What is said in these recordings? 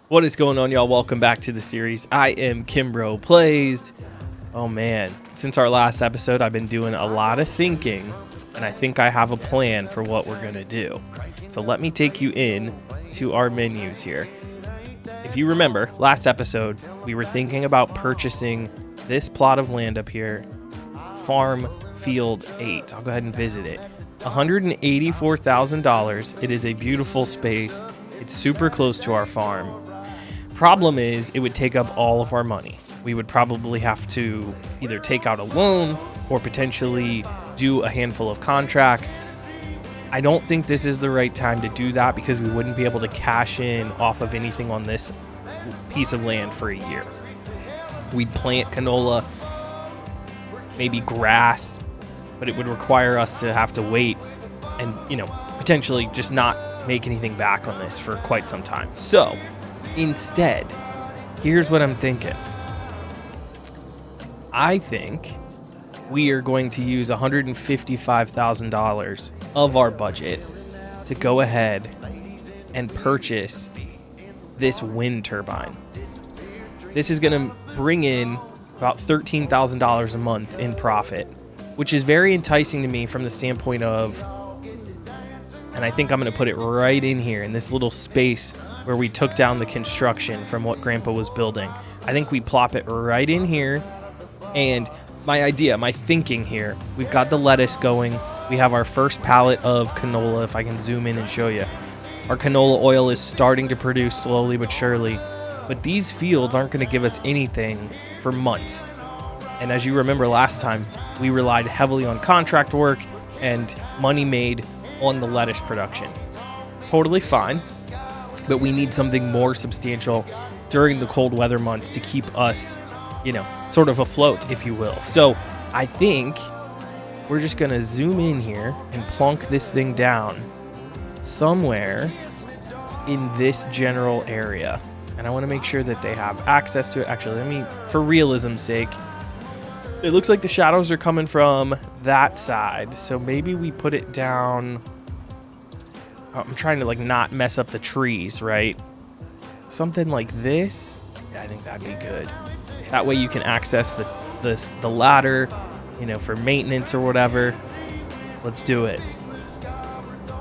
What is going on, y'all? Welcome back to the series. I am Kimbro Plays. Oh man, since our last episode, I've been doing a lot of thinking, and I think I have a plan for what we're gonna do. So let me take you in to our menus here. If you remember, last episode, we were thinking about purchasing this plot of land up here, Farm Field 8. I'll go ahead and visit it. $184,000. It is a beautiful space. It's super close to our farm. Problem is, it would take up all of our money. We would probably have to either take out a loan or potentially do a handful of contracts. I don't think this is the right time to do that because we wouldn't be able to cash in off of anything on this piece of land for a year. We'd plant canola, maybe grass, but it would require us to have to wait and, potentially just not make anything back on this for quite some time. So instead, here's what I'm thinking. I think we are going to use $155,000 of our budget to go ahead and purchase this wind turbine. This is going to bring in about $13,000 a month in profit, which is very enticing to me from the standpoint of, and I think I'm going to put it right in here in this little space where we took down the construction from what Grandpa was building. I think we plop it right in here. And my thinking here, we've got the lettuce going. We have our first pallet of canola, if I can zoom in and show you. Our canola oil is starting to produce slowly but surely. But these fields aren't going to give us anything for months. And as you remember last time, we relied heavily on contract work and money made on the lettuce production. Totally fine, but we need something more substantial during the cold weather months to keep us, sort of afloat, if you will. So I think we're just gonna zoom in here and plunk this thing down somewhere in this general area. And I want to make sure that they have access to it. Actually, for realism's sake, it looks like the shadows are coming from that side. So maybe we put it down. I'm trying to not mess up the trees, right? Something like this. Yeah, I think that'd be good. That way you can access the ladder, for maintenance or whatever. Let's do it.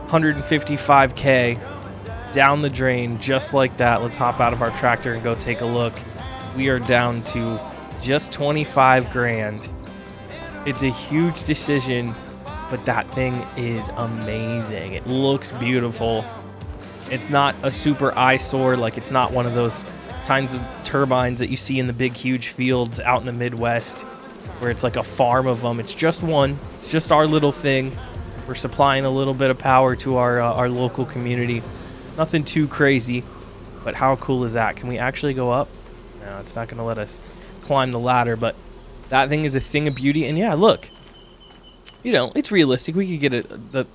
155K down the drain just like that. Let's hop out of our tractor and go take a look. We are down to just 25 grand. It's a huge decision, but that thing is amazing. It looks beautiful. It's not a super eyesore. It's not one of those kinds of turbines that you see in the big, huge fields out in the Midwest where it's like a farm of them. It's just one. It's just our little thing. We're supplying a little bit of power to our local community. Nothing too crazy, but how cool is that? Can we actually go up? No, it's not going to let us climb the ladder, but that thing is a thing of beauty. And yeah, look, it's realistic. We could get the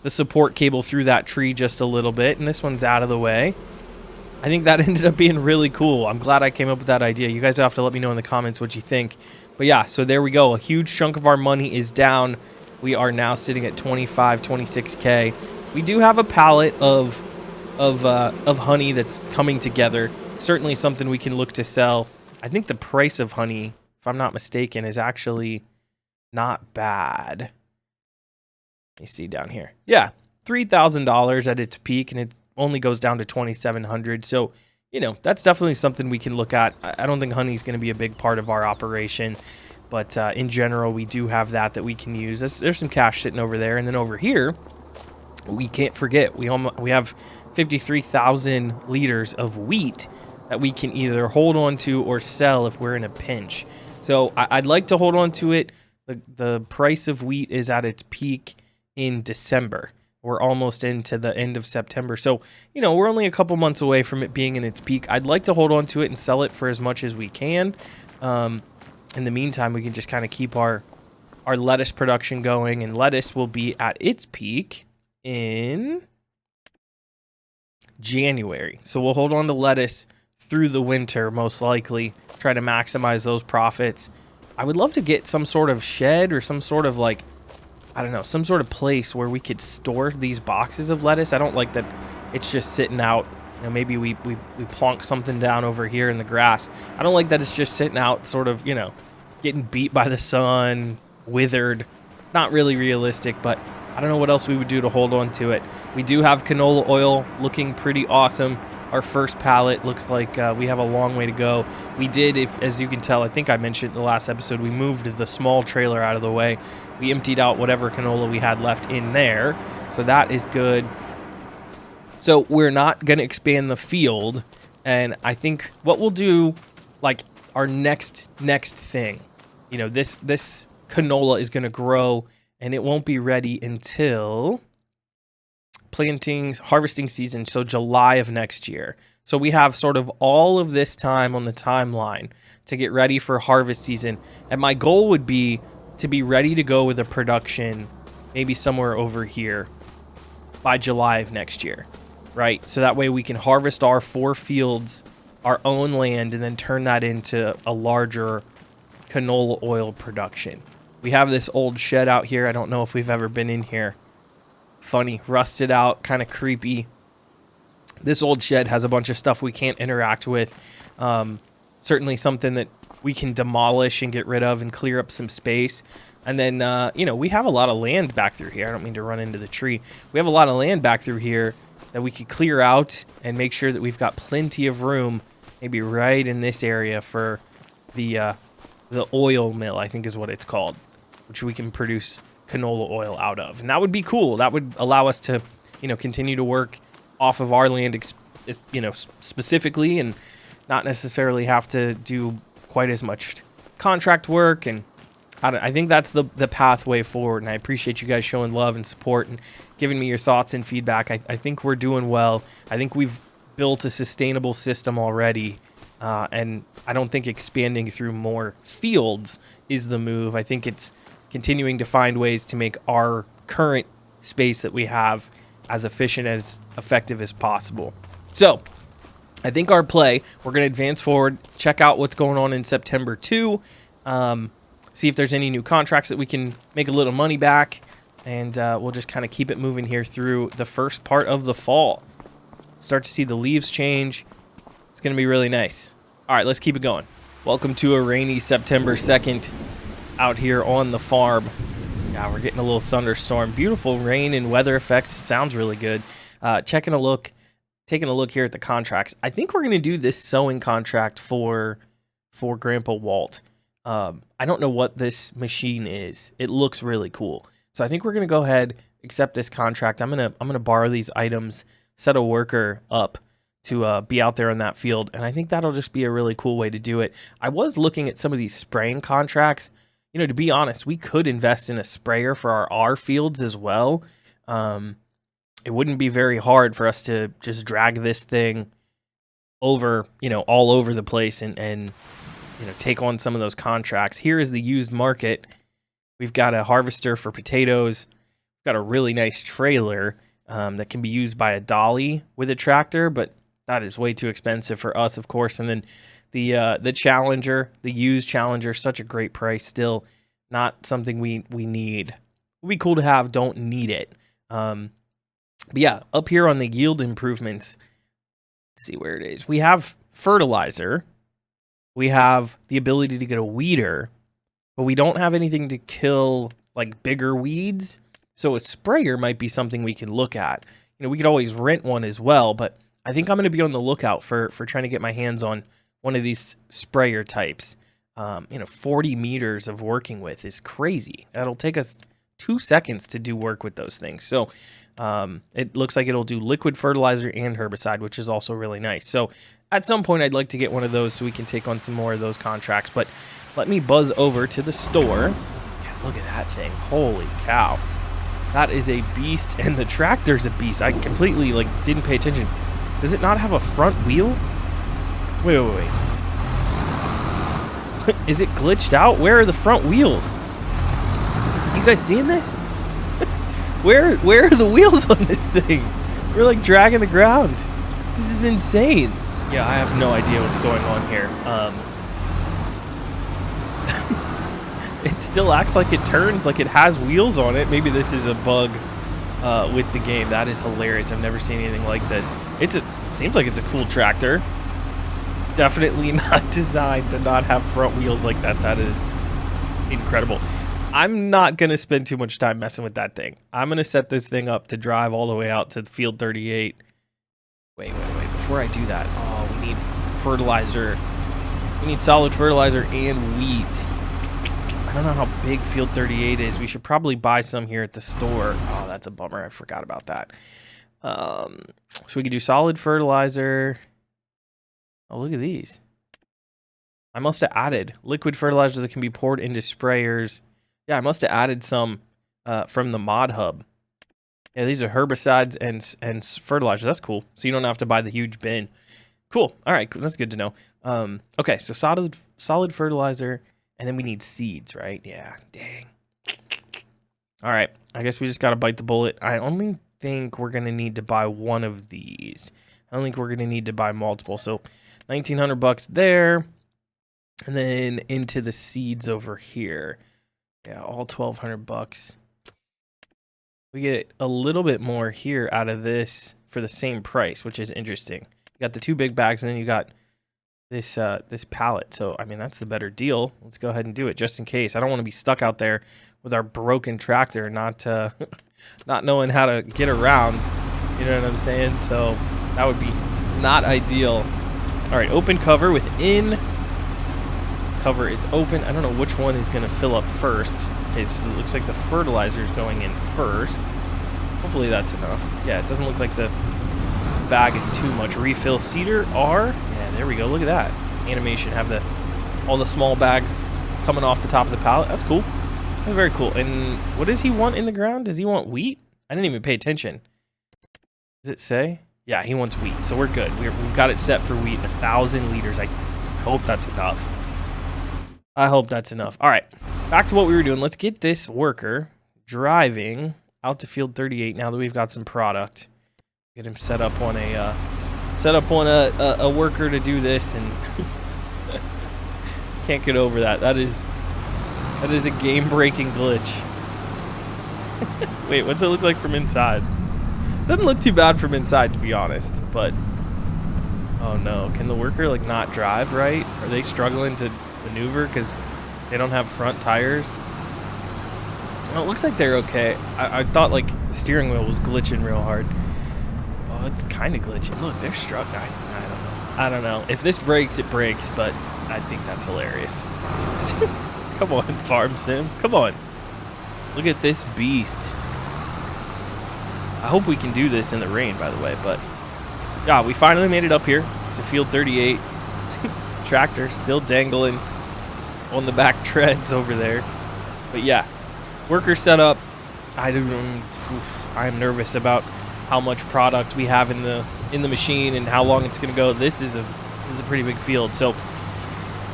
support cable through that tree just a little bit, and this one's out of the way. I think that ended up being really cool. I'm glad I came up with that idea. You guys have to let me know in the comments what you think. But yeah, so there we go. A huge chunk of our money is down. We are now sitting at 26K. We do have a pallet of honey that's coming together. Certainly something we can look to sell. I think the price of honey, if I'm not mistaken, is actually not bad. Let me see down here. Yeah, $3,000 at its peak, and it only goes down to $2,700. So, that's definitely something we can look at. I don't think honey is going to be a big part of our operation, but in general, we do have that we can use. There's some cash sitting over there, and then over here, we can't forget we have 53,000 liters of wheat that we can either hold on to or sell if we're in a pinch. So I'd like to hold on to it. The price of wheat is at its peak in December. We're almost into the end of September. So, we're only a couple months away from it being in its peak. I'd like to hold on to it and sell it for as much as we can. In the meantime, we can just kind of keep our lettuce production going, and lettuce will be at its peak in January. So we'll hold on to lettuce through the winter, most likely, try to maximize those profits. I would love to get some sort of shed or some sort of some sort of place where we could store these boxes of lettuce. I don't like that it's just sitting out You know, maybe we plonk something down over here in the grass. I don't like that it's just sitting out, sort of, you know, getting beat by the sun, withered. Not really realistic, but I don't know what else we would do to hold on to it. We do have canola oil looking pretty awesome. Our first pallet looks like we have a long way to go. We did, as you can tell, I think I mentioned in the last episode, we moved the small trailer out of the way. We emptied out whatever canola we had left in there, so that is good. So we're not going to expand the field, and I think what we'll do, like our next thing, you know, this canola is going to grow, and it won't be ready until harvesting season, so July of next year. So we have sort of all of this time on the timeline to get ready for harvest season, and my goal would be to be ready to go with a production maybe somewhere over here by July of next year, right? So that way we can harvest our 4 fields, our own land, and then turn that into a larger canola oil production. We have this old shed out here. I don't know if we've ever been in here. Funny, rusted out, kind of creepy. This old shed has a bunch of stuff we can't interact with. Certainly something that we can demolish and get rid of and clear up some space. And then, you know, we have a lot of land back through here. I don't mean to run into the tree. We have a lot of land back through here that we could clear out and make sure that we've got plenty of room, maybe right in this area for the oil mill, I think is what it's called, which we can produce canola oil out of. And that would be cool. That would allow us to, you know, continue to work off of our land, you know, specifically, and not necessarily have to do quite as much contract work. And I think that's the pathway forward. And I appreciate you guys showing love and support and giving me your thoughts and feedback. I think we're doing well. I think we've built a sustainable system already. And I don't think expanding through more fields is the move. I think it's continuing to find ways to make our current space that we have as efficient, as effective as possible. So I think our play, we're going to advance forward, check out what's going on in September 2, see if there's any new contracts that we can make a little money back, and we'll just kind of keep it moving here through the first part of the fall. Start to see the leaves change. It's going to be really nice. All right, let's keep it going. Welcome to a rainy September 2nd out here on the farm. Yeah, we're getting a little thunderstorm. Beautiful rain and weather effects. Sounds really good. Taking a look here at the contracts. I think we're going to do this sewing contract for Grandpa Walt. I don't know what this machine is. It looks really cool. So I think we're going to go ahead, accept this contract. I'm going to borrow these items, set a worker up to be out there in that field, and I think that'll just be a really cool way to do it. I was looking at some of these spraying contracts. You know, to be honest, we could invest in a sprayer for our fields as well. It wouldn't be very hard for us to just drag this thing over, you know, all over the place and you know, take on some of those contracts. Here is the used market. We've got a harvester for potatoes. We've got a really nice trailer that can be used by a dolly with a tractor, but that is way too expensive for us, of course. And then the Challenger, the used Challenger, such a great price still. Not something we need. Would be cool to have, don't need it. But yeah, up here on the yield improvements, let's see where it is. We have fertilizer. We have the ability to get a weeder, but we don't have anything to kill like bigger weeds. So a sprayer might be something we can look at. You know, we could always rent one as well, but I think I'm going to be on the lookout for trying to get my hands on one of these sprayer types. You know, 40 meters of working with is crazy. That'll take us 2 seconds to do work with those things. So it looks like it'll do liquid fertilizer and herbicide, which is also really nice. So at some point, I'd like to get one of those so we can take on some more of those contracts. But let me buzz over to the store. Yeah, look at that thing. Holy cow. That is a beast, and the tractor's a beast. I completely didn't pay attention. Does it not have a front wheel? Wait. Is it glitched out? Where are the front wheels? You guys seeing this? Where are the wheels on this thing? We're like dragging the ground. This is insane. Yeah, I have no idea what's going on here. It still acts like it turns, like it has wheels on it. Maybe this is a bug with the game. That is hilarious. I've never seen anything like this. It's Seems like it's a cool tractor. Definitely not designed to not have front wheels like that. That is incredible. I'm not going to spend too much time messing with that thing. I'm going to set this thing up to drive all the way out to field 38. Wait. Before I do that, we need fertilizer. We need solid fertilizer and wheat. I don't know how big field 38 is. We should probably buy some here at the store. Oh, that's a bummer. I forgot about that. So we could do solid fertilizer. Oh, look at these. I must have added liquid fertilizer that can be poured into sprayers. Yeah, I must have added some from the mod hub. Yeah, these are herbicides and fertilizer. That's cool. So you don't have to buy the huge bin. Cool. All right, cool. That's good to know. Okay, so solid fertilizer, and then we need seeds, right? Yeah, dang. All right, I guess we just got to bite the bullet. I only think we're going to need to buy one of these. I don't think we're going to need to buy multiple. So $1,900 there. And then into the seeds over here. Yeah, all $1,200. We get a little bit more here out of this for the same price, which is interesting. You got the 2 big bags, and then you got this this pallet. So, I mean, that's the better deal. Let's go ahead and do it just in case. I don't want to be stuck out there with our broken tractor, not not knowing how to get around. You know what I'm saying? So that would be not ideal. All right, open cover within. Cover is open. I don't know which one is going to fill up first. It looks like the fertilizer is going in first. Hopefully that's enough. Yeah, it doesn't look like the bag is too much. Refill cedar R. Yeah, there we go. Look at that animation. Have all the small bags coming off the top of the pallet. That's cool. That's very cool. And what does he want in the ground? Does he want wheat? I didn't even pay attention. Does it say? Yeah, he wants wheat. So we're good. We've got it set for wheat. 1,000 liters. I hope that's enough. I hope that's enough. All right, back to what we were doing. Let's get this worker driving out to field 38 now that we've got some product. Get him set up on a worker to do this, and can't get over that. That is a game-breaking glitch. Wait, what's it look like from inside? Doesn't look too bad from inside, to be honest, but oh no, can the worker like not drive right? Are they struggling to maneuver because they don't have front tires? Oh, it looks like they're okay. I thought like the steering wheel was glitching real hard. Oh, it's kind of glitching. Look, they're struggling. I don't know. If this breaks, it breaks, but I think that's hilarious. Come on, Farm Sim. Come on. Look at this beast. I hope we can do this in the rain, by the way, but yeah, we finally made it up here to field 38. Tractor still dangling on the back treads over there. But yeah, worker set up. I am nervous about how much product we have in the machine and how long it's going to go. This is a pretty big field, so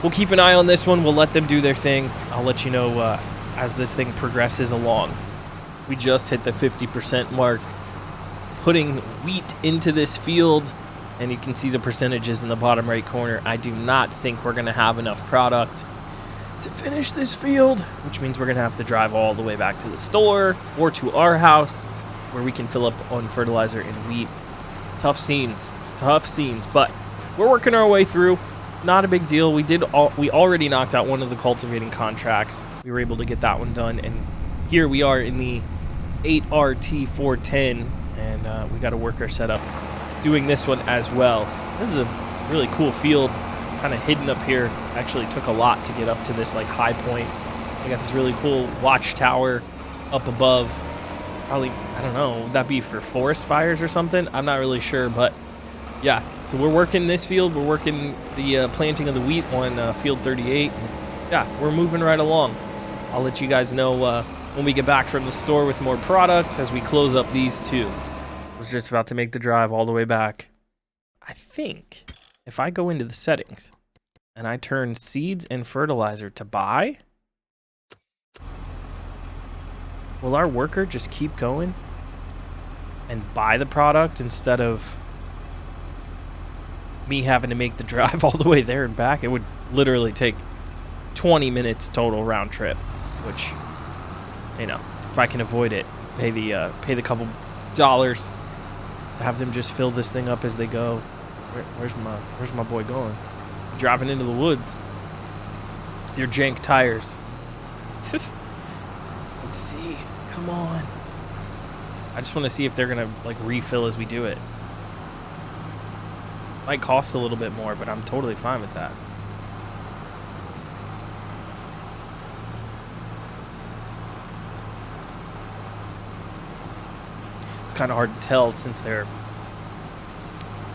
we'll keep an eye on this one. We'll let them do their thing. I'll let you know as this thing progresses along. We just hit the 50% mark, putting wheat into this field, and you can see the percentages in the bottom right corner. I do not think we're going to have enough product to finish this field, which means we're going to have to drive all the way back to the store or to our house where we can fill up on fertilizer and wheat. Tough scenes, but we're working our way through. Not a big deal. We already knocked out one of the cultivating contracts. We were able to get that one done, and here we are in the 8RT410, and we got a worker set up doing this one as well. This is a really cool field, kind of hidden up here. Actually took a lot to get up to this like high point. We got this really cool watchtower up above. Probably, I don't know, would that be for forest fires or something? I'm not really sure, but yeah. So we're working this field. We're working the planting of the wheat on field 38. Yeah, we're moving right along. I'll let you guys know when we get back from the store with more product as we close up these two. I was just about to make the drive all the way back. I think if I go into the settings and I turn seeds and fertilizer to buy, will our worker just keep going and buy the product instead of me having to make the drive all the way there and back? It would literally take 20 minutes total round trip, which, you know, if I can avoid it, pay the couple dollars to have them just fill this thing up as they go. Where's my boy going? Dropping into the woods. With your jank tires. Let's see. Come on. I just want to see if they're gonna like refill as we do it. Might cost a little bit more, but I'm totally fine with that. It's kind of hard to tell since they're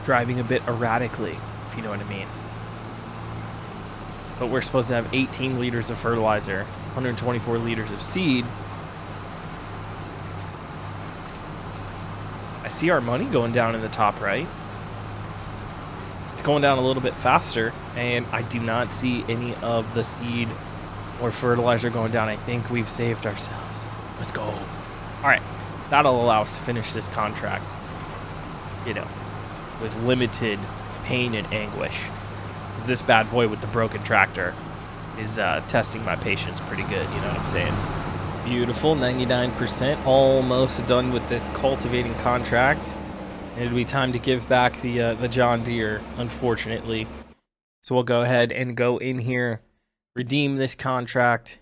driving a bit erratically, if you know what I mean. But we're supposed to have 18 liters of fertilizer, 124 liters of seed. I see our money going down in the top right. It's going down a little bit faster, and I do not see any of the seed or fertilizer going down. I think we've saved ourselves. Let's go. All right, that'll allow us to finish this contract, you know, with limited pain and anguish. This bad boy with the broken tractor is testing my patience pretty good, you know what I'm saying? Beautiful, 99%, almost done with this cultivating contract. It'll be time to give back the John Deere, unfortunately. So we'll go ahead and go in here, redeem this contract,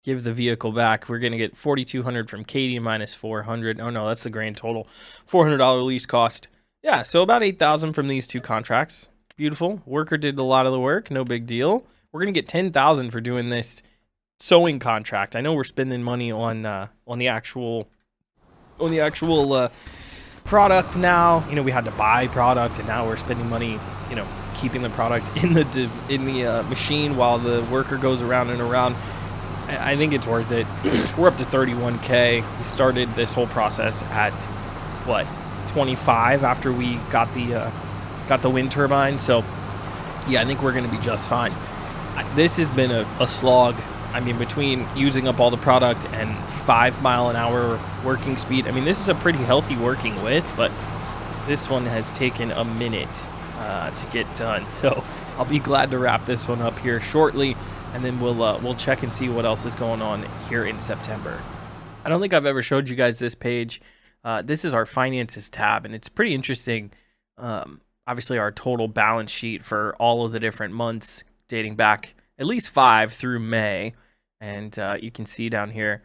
give the vehicle back. We're gonna get $4,200 from Katie minus $400. Oh no, that's the grand total. $400 lease cost. Yeah, so about $8,000 from these two contracts. Beautiful. Worker did a lot of the work. No big deal. We're gonna get $10,000 for doing this sewing contract. I know we're spending money on the actual product now. You know, we had to buy product, and now we're spending money, you know, keeping the product in the machine while the worker goes around and around. I think it's worth it. We're up to 31K. We started this whole process at what, 25 after we got the wind turbine. So yeah, I think we're going to be just fine. This has been a slog. I mean, between using up all the product and 5 mile an hour working speed, I mean, this is a pretty healthy working width, but this one has taken a minute to get done. So I'll be glad to wrap this one up here shortly, and then we'll check and see what else is going on here in September. I don't think I've ever showed you guys this page. This is our finances tab, and it's pretty interesting. Obviously, our total balance sheet for all of the different months dating back at least 5 through May. And you can see down here,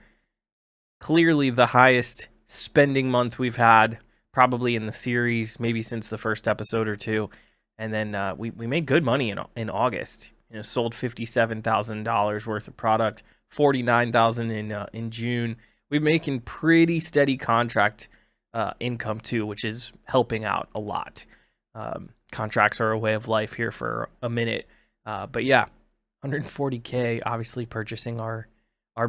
clearly the highest spending month we've had probably in the series, maybe since the first episode or two. And then we made good money in August. You know, sold $57,000 worth of product, $49,000 in June. We're making pretty steady contract income too, which is helping out a lot. Contracts are a way of life here for a minute. But yeah, 140K, obviously purchasing our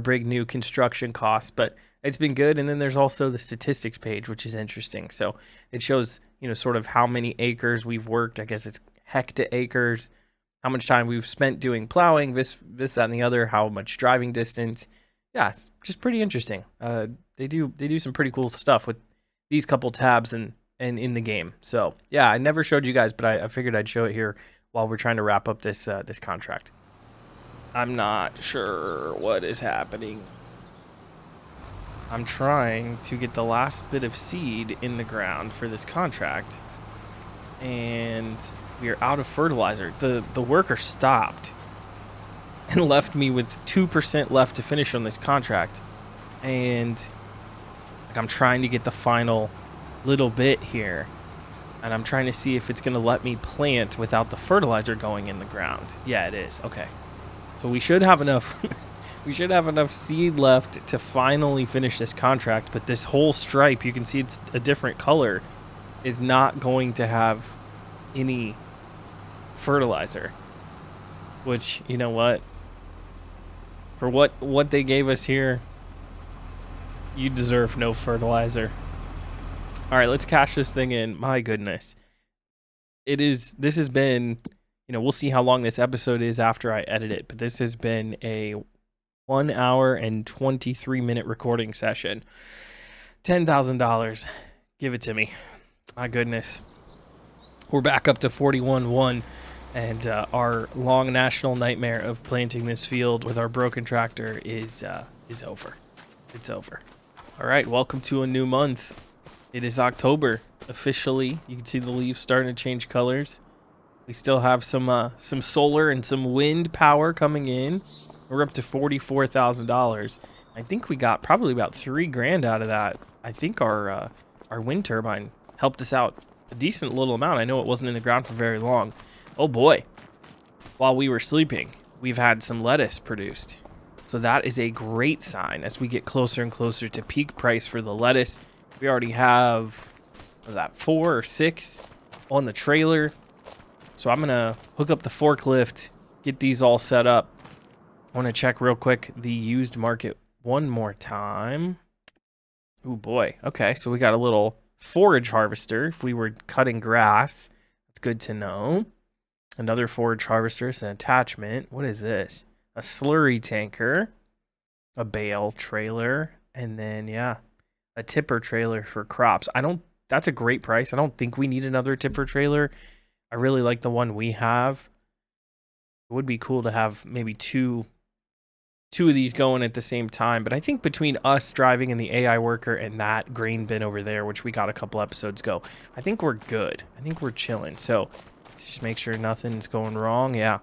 big new construction costs, but it's been good. And then there's also the statistics page, which is interesting. So it shows, you know, sort of how many acres we've worked. I guess it's hecta-acres, how much time we've spent doing plowing, this, that, and the other, how much driving distance. Yeah, it's just pretty interesting. They do some pretty cool stuff with these couple tabs and in the game. So yeah, I never showed you guys, but I figured I'd show it here while we're trying to wrap up this contract. I'm not sure what is happening. I'm trying to get the last bit of seed in the ground for this contract, and we are out of fertilizer. The worker stopped and left me with 2% left to finish on this contract, and like, I'm trying to get the final little bit here, and I'm trying to see if it's going to let me plant without the fertilizer going in the ground. Yeah, it is. Okay, so we should have enough we should have enough seed left to finally finish this contract, but this whole stripe, you can see it's a different color, is not going to have any fertilizer, which, you know what, for what they gave us here, you deserve no fertilizer. All right, let's cash this thing in. My goodness. This has been, you know, we'll see how long this episode is after I edit it, but this has been a 1 hour and 23 minute recording session. $10,000. Give it to me. My goodness. We're back up to 41-1, and our long national nightmare of planting this field with our broken tractor is over. It's over. All right, welcome to a new month. It is October officially. You can see the leaves starting to change colors. We still have some solar and some wind power coming in. We're up to $44,000. I think we got probably about $3,000 out of that. I think our wind turbine helped us out a decent little amount. I know it wasn't in the ground for very long. Oh boy. While we were sleeping, we've had some lettuce produced. So that is a great sign as we get closer and closer to peak price for the lettuce. We already have, what was that, 4 or 6 on the trailer. So I'm gonna hook up the forklift, get these all set up. I want to check real quick the used market one more time. Oh boy. Okay, so we got a little forage harvester if we were cutting grass. That's good to know. Another forage harvester is an attachment. What is this? A slurry tanker, a bale trailer, and then, yeah, a tipper trailer for crops. That's a great price. I don't think we need another tipper trailer. I really like the one we have. It would be cool to have maybe two of these going at the same time, but I think between us driving and the AI worker and that grain bin over there, which we got a couple episodes ago, I think we're good. I think we're chilling. So let's just make sure nothing's going wrong. Yeah.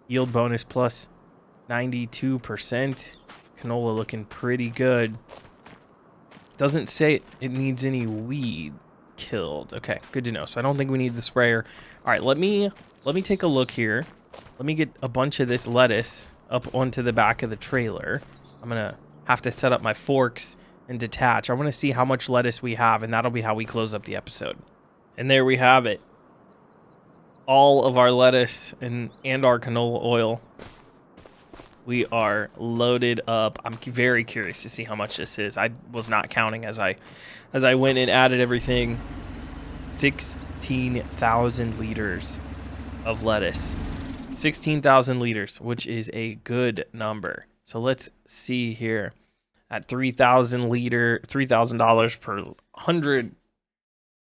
Yield bonus plus 92%. Canola looking pretty good. Doesn't say it needs any weed killed. Okay, good to know. So I don't think we need the sprayer. All right, let me take a look here. Let me get a bunch of this lettuce up onto the back of the trailer. I'm gonna have to set up my forks and detach. I want to see how much lettuce we have, and that'll be how we close up the episode. And there we have it. All of our lettuce and our canola oil. We are loaded up. I'm very curious to see how much this is. I was not counting as I went and added everything. 16,000 liters of lettuce. 16,000 liters, which is a good number. So let's see here. At $3,000 per 100. Let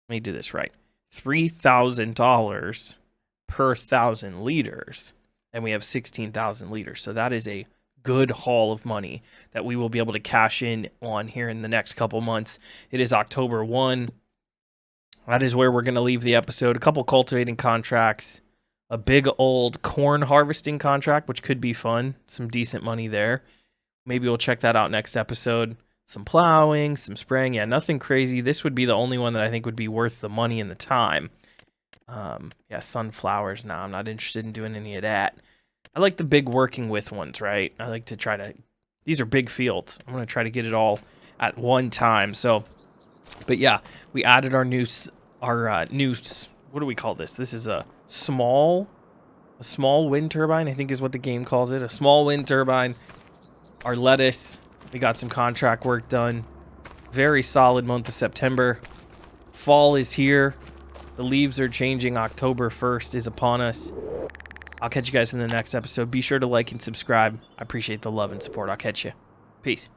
me do this right. $3,000 per 1,000 liters. And we have 16,000 liters. So that is a good haul of money that we will be able to cash in on here in the next couple months. It is October 1. That is where we're going to leave the episode. A couple cultivating contracts. A big old corn harvesting contract, which could be fun. Some decent money there. Maybe we'll check that out next episode. Some plowing, some spraying. Yeah, nothing crazy. This would be the only one that I think would be worth the money and the time. Yeah, sunflowers. No, I'm not interested in doing any of that. I like the big working with ones, right? I like to try to... These are big fields. I'm going to try to get it all at one time. So, but yeah, we added our new... What do we call this? This is a small wind turbine, I think is what the game calls it. A small wind turbine. Our lettuce. We got some contract work done. Very solid month of September. Fall is here. The leaves are changing. October 1st is upon us. I'll catch you guys in the next episode. Be sure to like and subscribe. I appreciate the love and support. I'll catch you. Peace.